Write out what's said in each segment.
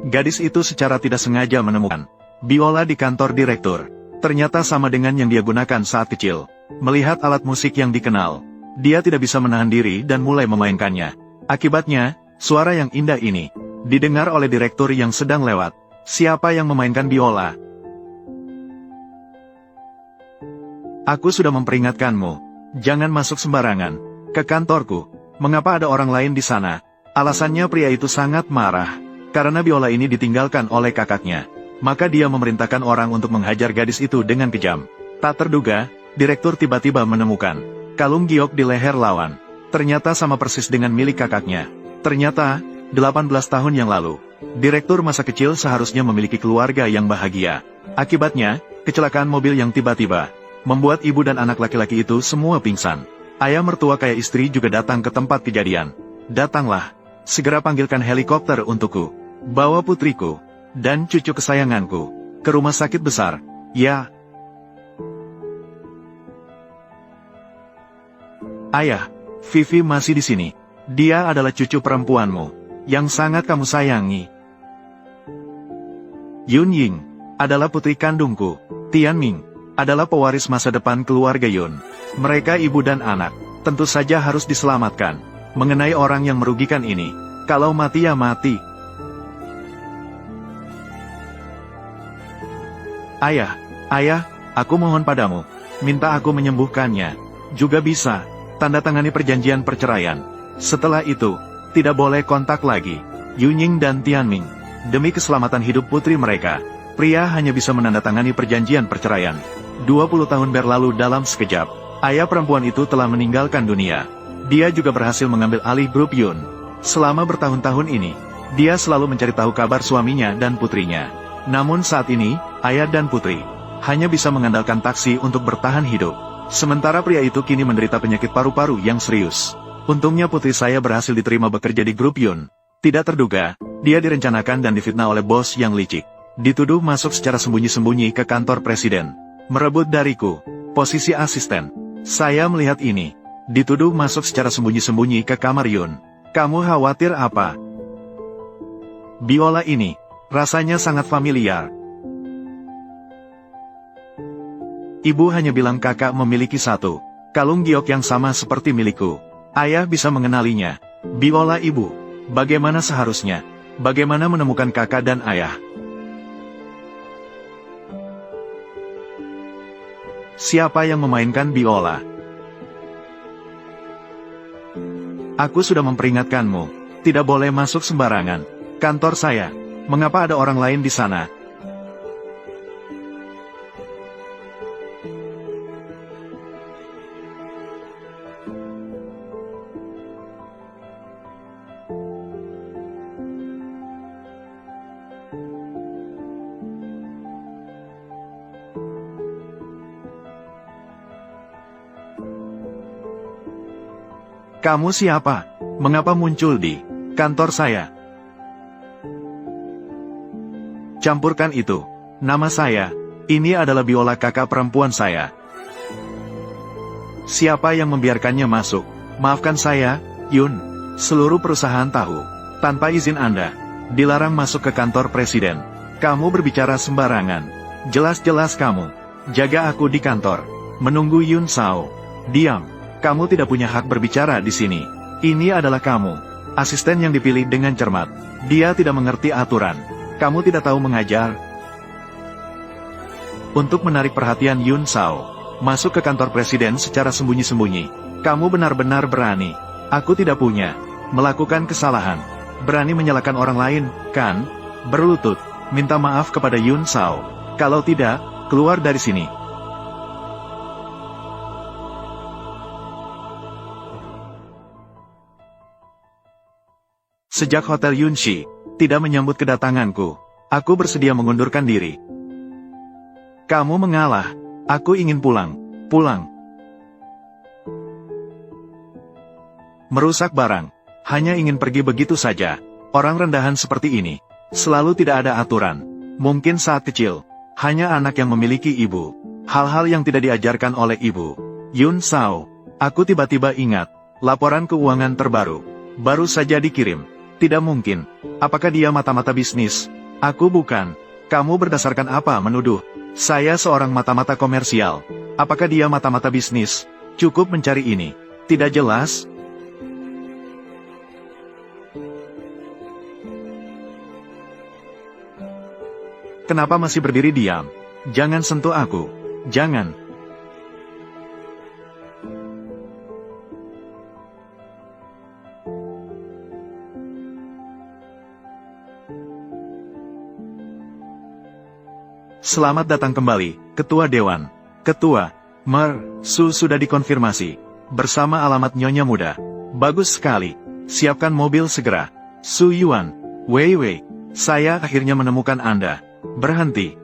Gadis itu secara tidak sengaja menemukan biola di kantor direktur. Ternyata sama dengan yang dia gunakan saat kecil. Melihat alat musik yang dikenal, dia tidak bisa menahan diri dan mulai memainkannya. Akibatnya, suara yang indah ini didengar oleh direktur yang sedang lewat. Siapa yang memainkan biola? Aku sudah memperingatkanmu. Jangan masuk sembarangan ke kantorku. Mengapa ada orang lain di sana? Alasannya pria itu sangat marah. Karena biola ini ditinggalkan oleh kakaknya. Maka dia memerintahkan orang untuk menghajar gadis itu dengan kejam. Tak terduga, direktur tiba-tiba menemukan kalung giok di leher lawan. Ternyata sama persis dengan milik kakaknya. Ternyata, 18 tahun yang lalu, direktur masa kecil seharusnya memiliki keluarga yang bahagia. Akibatnya, kecelakaan mobil yang tiba-tiba membuat ibu dan anak laki-laki itu semua pingsan. Ayah mertua kaya istri juga datang ke tempat kejadian. Datanglah, segera panggilkan helikopter untukku. Bawa putriku dan cucu kesayanganku ke rumah sakit besar, ya. Ayah, Vivi masih di sini. Dia adalah cucu perempuanmu, yang sangat kamu sayangi. Yun Ying adalah putri kandungku. Tian Ming adalah pewaris masa depan keluarga Yun. Mereka ibu dan anak, tentu saja harus diselamatkan. Mengenai orang yang merugikan ini, kalau mati ya mati. Ayah, aku mohon padamu, minta aku menyembuhkannya. Juga bisa, tanda tangani perjanjian perceraian. Setelah itu, tidak boleh kontak lagi. Yun Ying dan Tian Ming, demi keselamatan hidup putri mereka, pria hanya bisa menandatangani perjanjian perceraian. 20 tahun berlalu dalam sekejap, ayah perempuan itu telah meninggalkan dunia. Dia juga berhasil mengambil alih grup Yun. Selama bertahun-tahun ini, dia selalu mencari tahu kabar suaminya dan putrinya. Namun saat ini, ayah dan putri hanya bisa mengandalkan taksi untuk bertahan hidup. Sementara pria itu kini menderita penyakit paru-paru yang serius. Untungnya putri saya berhasil diterima bekerja di grup Yun. Tidak terduga, dia direncanakan dan difitnah oleh bos yang licik. Dituduh masuk secara sembunyi-sembunyi ke kantor presiden. Merebut dariku posisi asisten. Saya melihat ini. Dituduh masuk secara sembunyi-sembunyi ke kamar Yun. Kamu khawatir apa? Biola ini rasanya sangat familiar. Ibu hanya bilang kakak memiliki satu kalung giok yang sama seperti milikku. Ayah bisa mengenalinya. Biola ibu. Bagaimana seharusnya? Bagaimana menemukan kakak dan ayah? Siapa yang memainkan biola? Aku sudah memperingatkanmu. Tidak boleh masuk sembarangan. Kantor saya. Mengapa ada orang lain di sana? Kamu siapa? Mengapa muncul di kantor saya? Campurkan itu. Nama saya. Ini adalah biola kakak perempuan saya. Siapa yang membiarkannya masuk? Maafkan saya, Yun. Seluruh perusahaan tahu. Tanpa izin Anda, dilarang masuk ke kantor presiden. Kamu berbicara sembarangan. Jelas-jelas kamu jaga aku di kantor. Menunggu Yun Sao. Diam. Kamu tidak punya hak berbicara di sini. Ini adalah kamu, asisten yang dipilih dengan cermat. Dia tidak mengerti aturan. Kamu tidak tahu mengajar. Untuk menarik perhatian Yun Sao, masuk ke kantor presiden secara sembunyi-sembunyi. Kamu benar-benar berani. Aku tidak punya melakukan kesalahan. Berani menyalahkan orang lain, kan? Berlutut, minta maaf kepada Yun Sao. Kalau tidak, keluar dari sini. Sejak Hotel Yunshi tidak menyambut kedatanganku, aku bersedia mengundurkan diri. Kamu mengalah. Aku ingin pulang. Pulang. Merusak barang. Hanya ingin pergi begitu saja. Orang rendahan seperti ini selalu tidak ada aturan. Mungkin saat kecil, hanya anak yang memiliki ibu. Hal-hal yang tidak diajarkan oleh ibu. Yun Sao, aku tiba-tiba ingat laporan keuangan terbaru. Baru saja dikirim. Tidak mungkin. Apakah dia mata-mata bisnis? Aku bukan. Kamu berdasarkan apa menuduh? Saya seorang mata-mata komersial. Apakah dia mata-mata bisnis? Cukup mencari ini. Tidak jelas? Kenapa masih berdiri diam? Jangan sentuh aku. Jangan. Selamat datang kembali, Ketua Dewan. Ketua, Su sudah dikonfirmasi. Bersama alamat Nyonya Muda. Bagus sekali. Siapkan mobil segera. Su Yuan, Wei Wei, saya akhirnya menemukan Anda. Berhenti.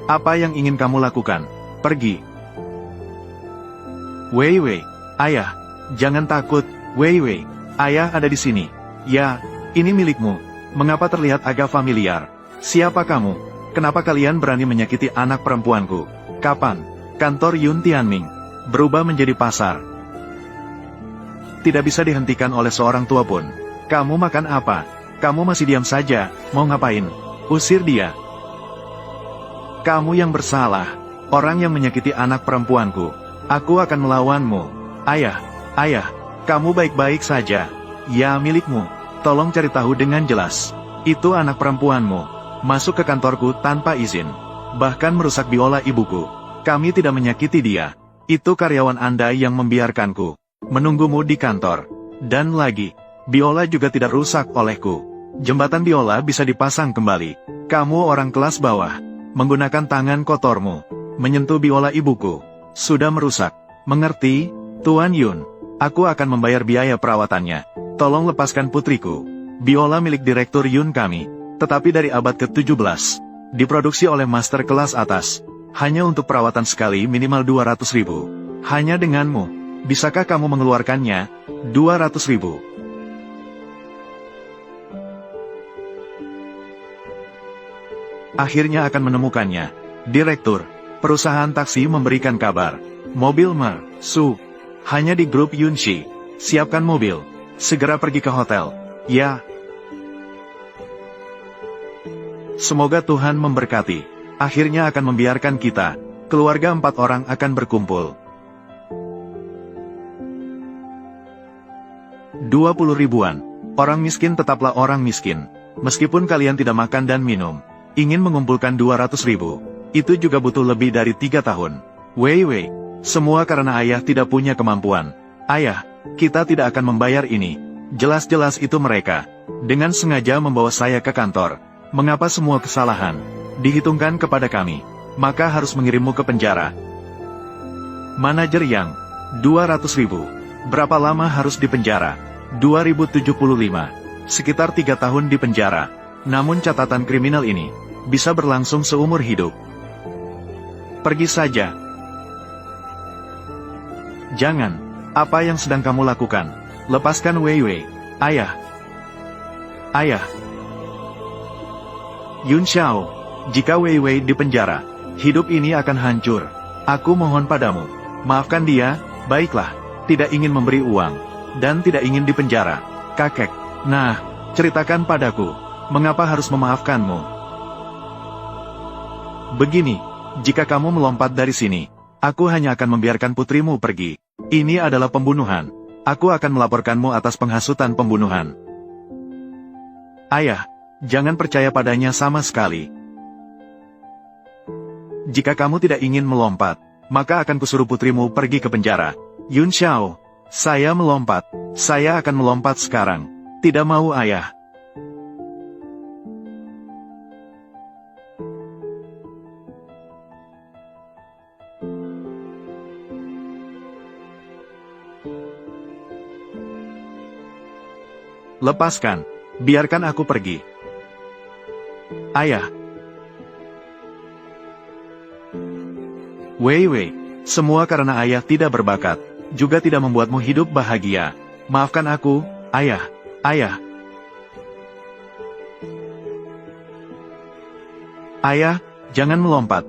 Apa yang ingin kamu lakukan? Pergi. Wei Wei, ayah, jangan takut, Wei Wei. Ayah ada di sini. Ya, ini milikmu. Mengapa terlihat agak familiar? Siapa kamu? Kenapa kalian berani menyakiti anak perempuanku? Kapan? Kantor Yun Tianming berubah menjadi pasar. Tidak bisa dihentikan oleh seorang tua pun. Kamu makan apa? Kamu masih diam saja, mau ngapain? Usir dia. Kamu yang bersalah, orang yang menyakiti anak perempuanku. Aku akan melawanmu. Ayah, kamu baik-baik saja. Ya, milikmu. Tolong cari tahu dengan jelas. Itu anak perempuanmu. Masuk ke kantorku tanpa izin. Bahkan merusak biola ibuku. Kami tidak menyakiti dia. Itu karyawan Anda yang membiarkanku menunggumu di kantor. Dan lagi, biola juga tidak rusak olehku. Jembatan biola bisa dipasang kembali. Kamu orang kelas bawah. Menggunakan tangan kotormu menyentuh biola ibuku. Sudah merusak. Mengerti, Tuan Yun? Aku akan membayar biaya perawatannya. Tolong lepaskan putriku. Biola milik Direktur Yun kami, tetapi dari abad ke-17. Diproduksi oleh master kelas atas. Hanya untuk perawatan sekali minimal 200.000. Hanya denganmu. Bisakah kamu mengeluarkannya? 200.000. Akhirnya akan menemukannya. Direktur, perusahaan taksi memberikan kabar. Mobil Su. Hanya di grup Yunshi. Siapkan mobil. Segera pergi ke hotel. Ya. Semoga Tuhan memberkati. Akhirnya akan membiarkan kita. Keluarga 4 orang akan berkumpul. 20 ribuan. Orang miskin tetaplah orang miskin. Meskipun kalian tidak makan dan minum. Ingin mengumpulkan 200.000. Itu juga butuh lebih dari 3 tahun. Wei Wei. Semua karena ayah tidak punya kemampuan. Ayah, kita tidak akan membayar ini. Jelas-jelas itu mereka. Dengan sengaja membawa saya ke kantor. Mengapa semua kesalahan dihitungkan kepada kami? Maka harus mengirimmu ke penjara. Manajer yang 200.000. Berapa lama harus di penjara? 2075. Sekitar 3 tahun di penjara. Namun catatan kriminal ini bisa berlangsung seumur hidup. Pergi saja. Jangan. Apa yang sedang kamu lakukan? Lepaskan Wei Wei. Ayah. Yun Xiao. Jika Wei Wei di penjara, hidup ini akan hancur. Aku mohon padamu. Maafkan dia. Baiklah. Tidak ingin memberi uang. Dan tidak ingin di penjara. Kakek. Nah, ceritakan padaku. Mengapa harus memaafkanmu? Begini. Jika kamu melompat dari sini, aku hanya akan membiarkan putrimu pergi. Ini adalah pembunuhan. Aku akan melaporkanmu atas penghasutan pembunuhan. Ayah, jangan percaya padanya sama sekali. Jika kamu tidak ingin melompat, maka akan kusuruh putrimu pergi ke penjara. Yun Xiao, saya melompat. Saya akan melompat sekarang. Tidak mau ayah. Lepaskan. Biarkan aku pergi. Ayah. Wei Wei. Semua karena ayah tidak berbakat. Juga tidak membuatmu hidup bahagia. Maafkan aku, ayah. Ayah. Ayah, jangan melompat.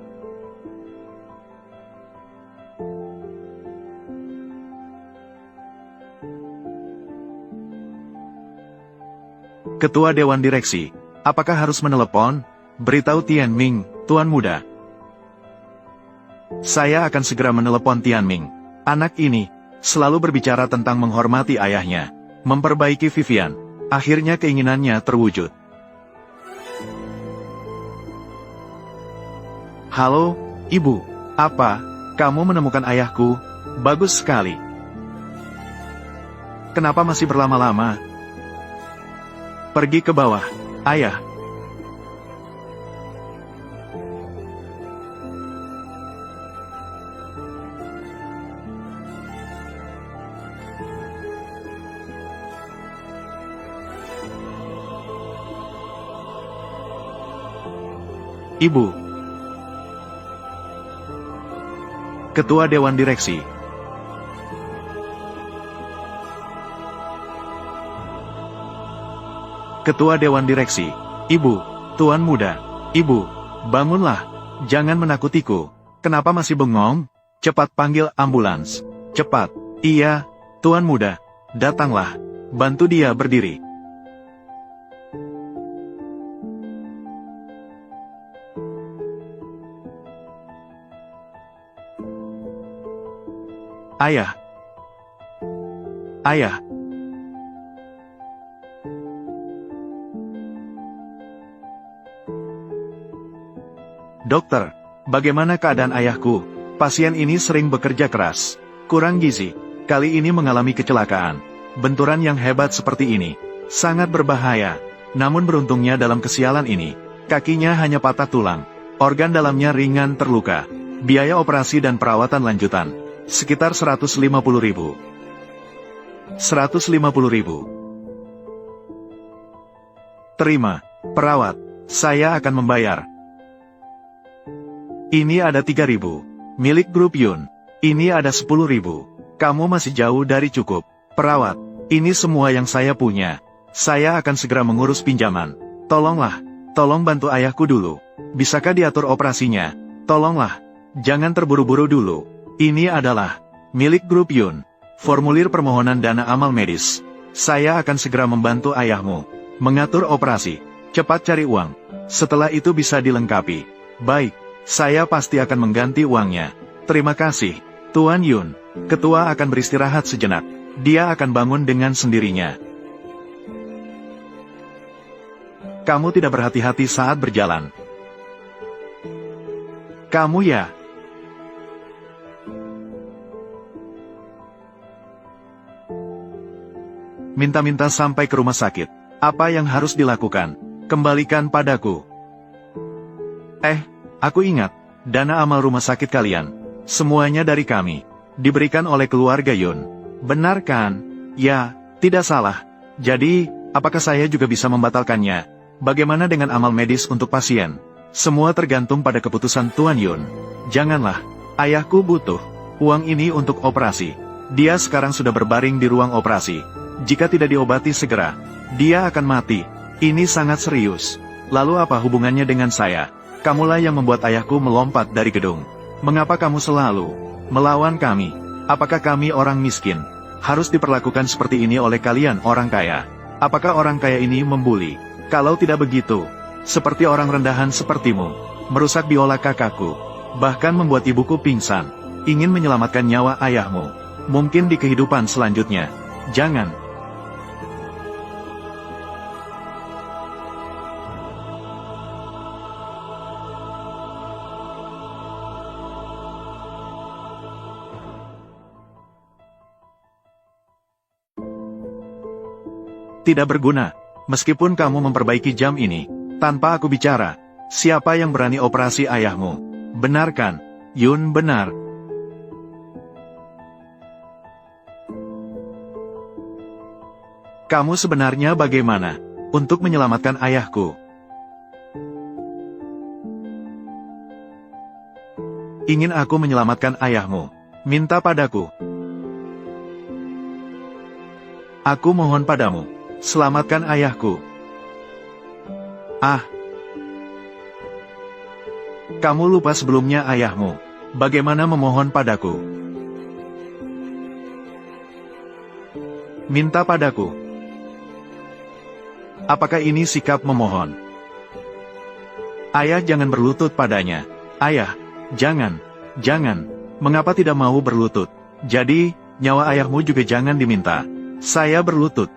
Ketua Dewan Direksi, apakah harus menelepon? Beritahu Tianming, Tuan Muda. Saya akan segera menelepon Tianming. Anak ini selalu berbicara tentang menghormati ayahnya, memperbaiki Vivian. Akhirnya keinginannya terwujud. Halo, Ibu. Apa? Kamu menemukan ayahku? Bagus sekali. Kenapa masih berlama-lama? Pergi ke bawah, Ayah. Ibu. Ketua Dewan Direksi. Ketua Dewan Direksi. Ibu, Tuan Muda. Ibu, bangunlah. Jangan menakutiku. Kenapa masih bengong? Cepat panggil ambulans. Cepat. Iya, Tuan Muda. Datanglah. Bantu dia berdiri. Ayah. Ayah. Dokter, bagaimana keadaan ayahku? Pasien ini sering bekerja keras, kurang gizi, kali ini mengalami kecelakaan. Benturan yang hebat seperti ini, sangat berbahaya. Namun beruntungnya dalam kesialan ini, kakinya hanya patah tulang, organ dalamnya ringan terluka. Biaya operasi dan perawatan lanjutan, sekitar 150.000. 150.000. Terima, perawat, saya akan membayar. Ini ada 3.000. Milik grup Yun. Ini ada 10.000. Kamu masih jauh dari cukup. Perawat, ini semua yang saya punya. Saya akan segera mengurus pinjaman. Tolonglah, tolong bantu ayahku dulu. Bisakah diatur operasinya? Tolonglah, jangan terburu-buru dulu. Ini adalah milik grup Yun. Formulir permohonan dana amal medis. Saya akan segera membantu ayahmu mengatur operasi. Cepat cari uang. Setelah itu bisa dilengkapi. Baik, saya pasti akan mengganti uangnya. Terima kasih, Tuan Yun. Ketua akan beristirahat sejenak. Dia akan bangun dengan sendirinya. Kamu tidak berhati-hati saat berjalan. Kamu ya? Minta-minta sampai ke rumah sakit. Apa yang harus dilakukan? Kembalikan padaku. Aku ingat. Dana amal rumah sakit kalian. Semuanya dari kami. Diberikan oleh keluarga Yun. Benar kan? Ya, tidak salah. Jadi, apakah saya juga bisa membatalkannya? Bagaimana dengan amal medis untuk pasien? Semua tergantung pada keputusan Tuan Yun. Janganlah. Ayahku butuh uang ini untuk operasi. Dia sekarang sudah berbaring di ruang operasi. Jika tidak diobati segera, dia akan mati. Ini sangat serius. Lalu apa hubungannya dengan saya? Kamulah yang membuat ayahku melompat dari gedung. Mengapa kamu selalu melawan kami? Apakah kami orang miskin harus diperlakukan seperti ini oleh kalian orang kaya? Apakah orang kaya ini membuli? Kalau tidak begitu, seperti orang rendahan sepertimu, merusak biola kakakku, bahkan membuat ibuku pingsan, ingin menyelamatkan nyawa ayahmu. Mungkin di kehidupan selanjutnya. Jangan. Tidak berguna, meskipun kamu memperbaiki jam ini, tanpa aku bicara. Siapa yang berani operasi ayahmu? Benar kan? Yun benar. Kamu sebenarnya bagaimana untuk menyelamatkan ayahku? Ingin aku menyelamatkan ayahmu? Minta padaku. Aku mohon padamu. Selamatkan ayahku. Kamu lupa sebelumnya ayahmu. Bagaimana memohon padaku? Minta padaku. Apakah ini sikap memohon? Ayah jangan berlutut padanya. Ayah, jangan. Mengapa tidak mau berlutut? Jadi, nyawa ayahmu juga jangan diminta. Saya berlutut.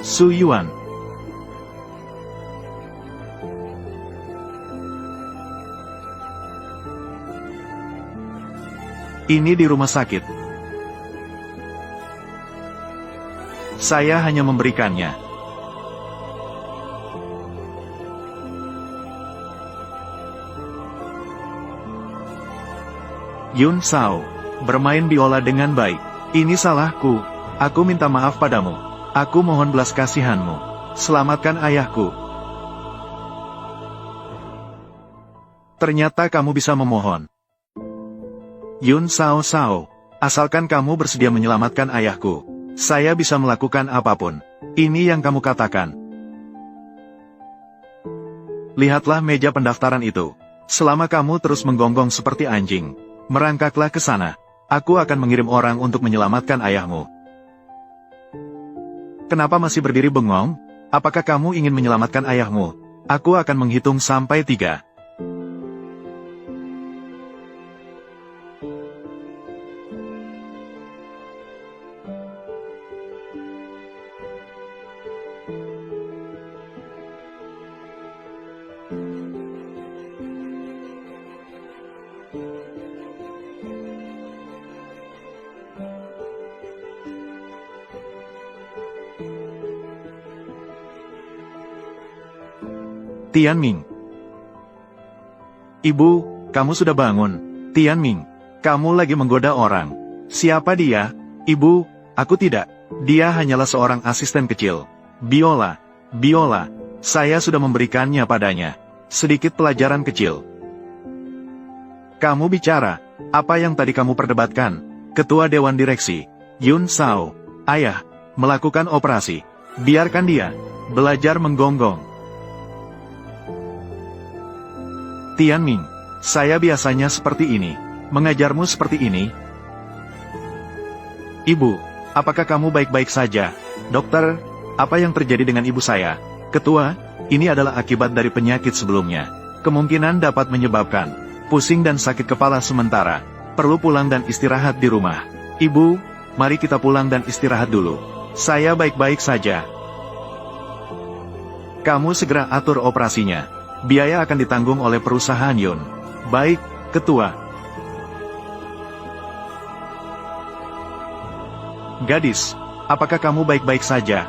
Su Yuan. Ini di rumah sakit. Saya hanya memberikannya. Yun Sao, bermain biola dengan baik. Ini salahku. Aku minta maaf padamu. Aku mohon belas kasihanmu. Selamatkan ayahku. Ternyata kamu bisa memohon. Yun Sao, asalkan kamu bersedia menyelamatkan ayahku, saya bisa melakukan apapun. Ini yang kamu katakan. Lihatlah meja pendaftaran itu. Selama kamu terus menggonggong seperti anjing, merangkaklah ke sana. Aku akan mengirim orang untuk menyelamatkan ayahmu. Kenapa masih berdiri bengong? Apakah kamu ingin menyelamatkan ayahmu? Aku akan menghitung sampai 3. Tianming. Ibu, kamu sudah bangun. Tianming, kamu lagi menggoda orang. Siapa dia? Ibu, aku tidak. Dia hanyalah seorang asisten kecil. Biola. Saya sudah memberikannya padanya. Sedikit pelajaran kecil. Kamu bicara. Apa yang tadi kamu perdebatkan? Ketua Dewan Direksi, Yun Sao. Ayah, melakukan operasi. Biarkan dia belajar menggonggong. Tianming, saya biasanya seperti ini. Mengajarmu seperti ini. Ibu, apakah kamu baik-baik saja? Dokter, apa yang terjadi dengan ibu saya? Ketua, ini adalah akibat dari penyakit sebelumnya. Kemungkinan dapat menyebabkan pusing dan sakit kepala sementara. Perlu pulang dan istirahat di rumah. Ibu, mari kita pulang dan istirahat dulu. Saya baik-baik saja. Kamu segera atur operasinya. Biaya akan ditanggung oleh perusahaan Yun. Baik, Ketua. Gadis, apakah kamu baik-baik saja?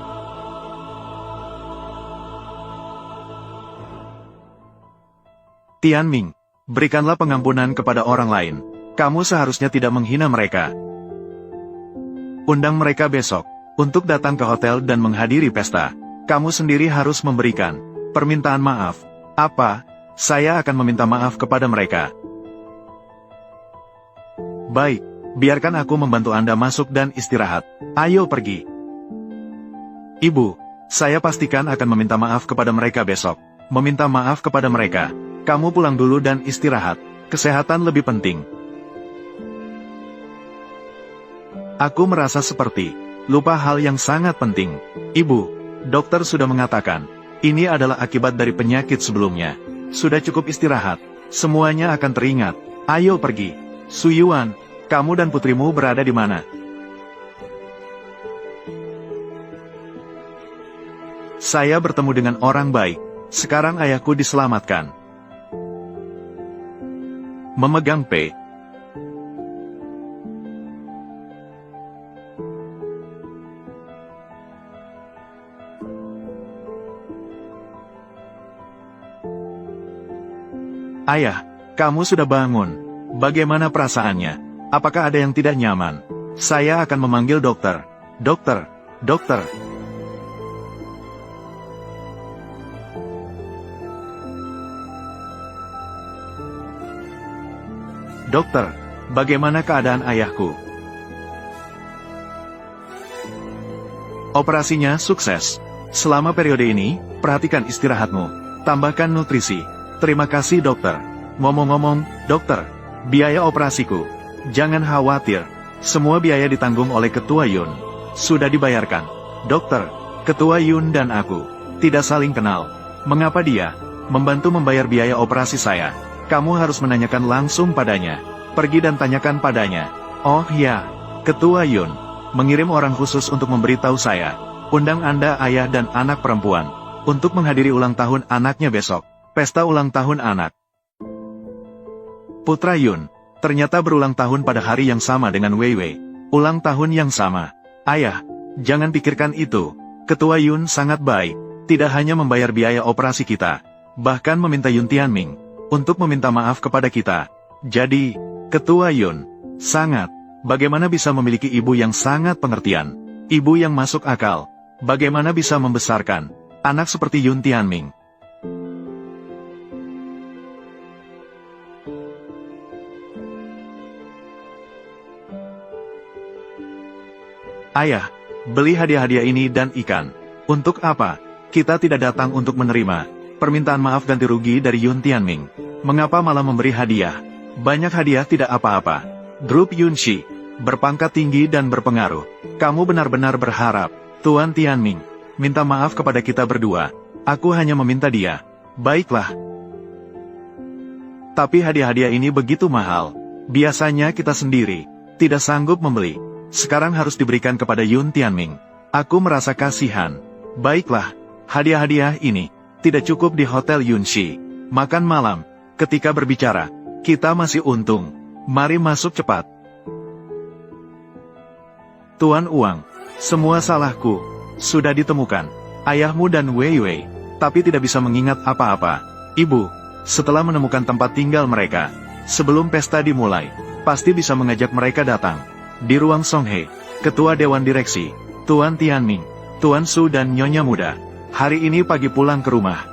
Tianming, berikanlah pengampunan kepada orang lain. Kamu seharusnya tidak menghina mereka. Undang mereka besok, untuk datang ke hotel dan menghadiri pesta. Kamu sendiri harus memberikan permintaan maaf. Apa? Saya akan meminta maaf kepada mereka. Baik, biarkan aku membantu Anda masuk dan istirahat. Ayo pergi. Ibu, saya pastikan akan meminta maaf kepada mereka besok. Meminta maaf kepada mereka. Kamu pulang dulu dan istirahat. Kesehatan lebih penting. Aku merasa seperti lupa hal yang sangat penting. Ibu, dokter sudah mengatakan, ini adalah akibat dari penyakit sebelumnya. Sudah cukup istirahat. Semuanya akan teringat. Ayo pergi. Su Yuan, kamu dan putrimu berada di mana? Saya bertemu dengan orang baik. Sekarang ayahku diselamatkan. Memegang P. Ayah, kamu sudah bangun. Bagaimana perasaannya? Apakah ada yang tidak nyaman? Saya akan memanggil dokter. Dokter, dokter. Dokter, bagaimana keadaan ayahku? Operasinya sukses. Selama periode ini, perhatikan istirahatmu. Tambahkan nutrisi. Terima kasih dokter. Ngomong-ngomong, dokter, biaya operasiku. Jangan khawatir. Semua biaya ditanggung oleh Ketua Yun. Sudah dibayarkan. Dokter, Ketua Yun dan aku tidak saling kenal. Mengapa dia membantu membayar biaya operasi saya? Kamu harus menanyakan langsung padanya. Pergi dan tanyakan padanya. Oh ya, Ketua Yun mengirim orang khusus untuk memberitahu saya. Undang Anda ayah dan anak perempuan untuk menghadiri ulang tahun anaknya besok. Pesta ulang tahun anak. Putra Yun ternyata berulang tahun pada hari yang sama dengan Wei Wei. Ulang tahun yang sama. Ayah, jangan pikirkan itu. Ketua Yun sangat baik. Tidak hanya membayar biaya operasi kita, bahkan meminta Yun Tianming untuk meminta maaf kepada kita. Jadi, Ketua Yun sangat. Bagaimana bisa memiliki ibu yang sangat pengertian? Ibu yang masuk akal. Bagaimana bisa membesarkan anak seperti Yun Tianming? Ayah, beli hadiah-hadiah ini dan ikan. Untuk apa? Kita tidak datang untuk menerima permintaan maaf ganti rugi dari Yun Tianming. Mengapa malah memberi hadiah? Banyak hadiah tidak apa-apa. Grup Yunshi berpangkat tinggi dan berpengaruh. Kamu benar-benar berharap Tuan Tianming minta maaf kepada kita berdua. Aku hanya meminta dia. Baiklah. Tapi hadiah-hadiah ini begitu mahal. Biasanya kita sendiri tidak sanggup membeli. Sekarang harus diberikan kepada Yun Tianming. Aku merasa kasihan. Baiklah, hadiah-hadiah ini tidak cukup di Hotel Yunshi. Makan malam. Ketika berbicara, kita masih untung. Mari masuk cepat. Tuan Uang, semua salahku sudah ditemukan. Ayahmu dan Wei Wei, tapi tidak bisa mengingat apa-apa. Ibu, setelah menemukan tempat tinggal mereka, sebelum pesta dimulai, pasti bisa mengajak mereka datang. Di ruang Songhe, Ketua Dewan Direksi, Tuan Tianming, Tuan Su dan Nyonya Muda, hari ini pagi pulang ke rumah.